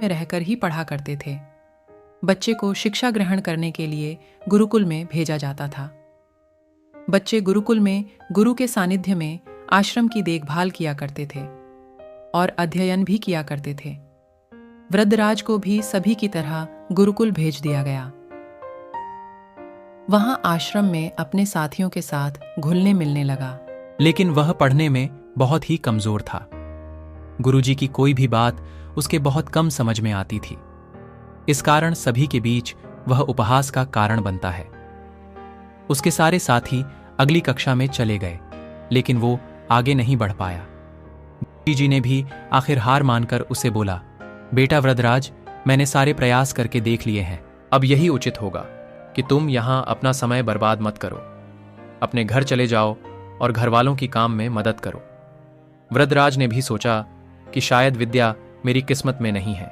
में रहकर ही पढ़ा करते थे। बच्चे को शिक्षा ग्रहण करने के लिए गुरुकुल में भेजा जाता था। बच्चे गुरुकुल में गुरु के सानिध्य में आश्रम की देखभाल किया करते थे और अध्ययन भी किया करते थे। वृद्धराज को भी सभी की तरह गुरुकुल भेज दिया गया। वहां आश्रम में अपने साथियों के साथ घुलने मिलने लगा, लेकिन वह पढ़ने में बहुत ही कमजोर था। गुरुजी की कोई भी बात उसके बहुत कम समझ में आती थी। इस कारण सभी के बीच वह उपहास का कारण बनता है। उसके सारे साथी अगली कक्षा में चले गए, लेकिन वो आगे नहीं बढ़ पाया। गुरुजी ने भी आखिर हार मानकर उसे बोला, बेटा वृद्धराज, मैंने सारे प्रयास करके देख लिए हैं। अब यही उचित होगा कि तुम यहां अपना समय बर्बाद मत करो। अपने घर चले जाओ और घर वालों की काम में मदद करो। वृद्धराज ने भी सोचा कि शायद विद्या मेरी किस्मत में नहीं है,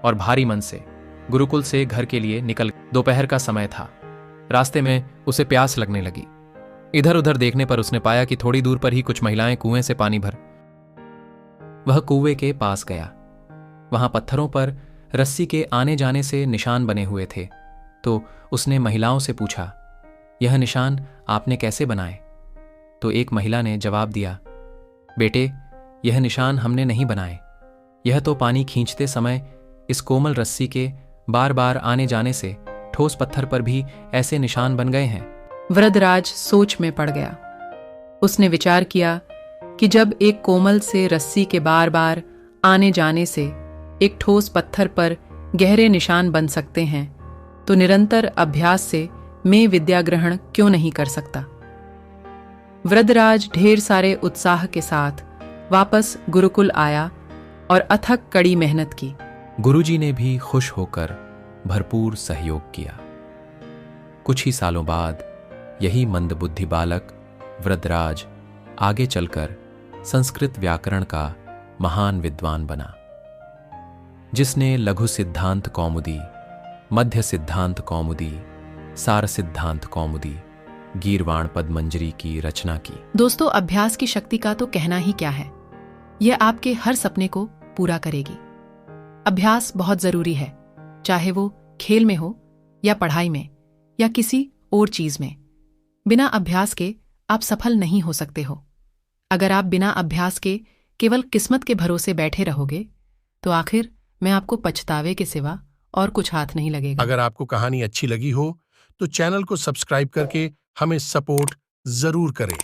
और भारी मन से गुरुकुल से घर के लिए निकल। दोपहर का समय था। रास्ते में उसे प्यास लगने लगी। इधर उधर देखने पर उसने पाया कि थोड़ी दूर पर ही कुछ महिलाएं कुएं से पानी भर। वह कुएं के पास गया। वहां पत्थरों पर रस्सी के आने जाने से निशान बने हुए थे। तो उसने महिलाओं से पूछा, यह निशान आपने कैसे बनाए? तो एक महिला ने जवाब दिया, बेटे, यह निशान हमने नहीं बनाए। यह तो पानी खींचते समय इस कोमल रस्सी के बार बार आने जाने से ठोस पत्थर पर भी ऐसे निशान बन गए हैं। वृद्धराज सोच में पड़ गया। उसने विचार किया कि जब एक कोमल से रस्सी के बार बार आने जाने से एक ठोस पत्थर पर गहरे निशान बन सकते हैं, तो निरंतर अभ्यास से मैं विद्या ग्रहण क्यों नहीं कर सकता। वृद्धराज ढेर सारे उत्साह के साथ वापस गुरुकुल आया और अथक कड़ी मेहनत की। गुरुजी ने भी खुश होकर भरपूर सहयोग किया। कुछ ही सालों बाद यही मंदबुद्धि बालक वृद्धराज आगे चलकर संस्कृत व्याकरण का महान विद्वान बना, जिसने लघु सिद्धांत कौमुदी, मध्य सिद्धांत कौमुदी, सार सिद्धांत कौमुदी, गीर्वाण पद्मंजरी की रचना की। दोस्तों, अभ्यास की शक्ति का तो कहना ही क्या है। यह आपके हर सपने को पूरा करेगी। अभ्यास बहुत जरूरी है, चाहे वो खेल में हो या पढ़ाई में या किसी और चीज में। बिना अभ्यास के आप सफल नहीं हो सकते हो। अगर आप बिना अभ्यास के केवल किस्मत के भरोसे बैठे रहोगे, तो आखिर में आपको पछतावे के सिवा और कुछ हाथ नहीं लगेगा। अगर आपको कहानी अच्छी लगी हो तो चैनल को सब्सक्राइब करके हमें सपोर्ट जरूर करें।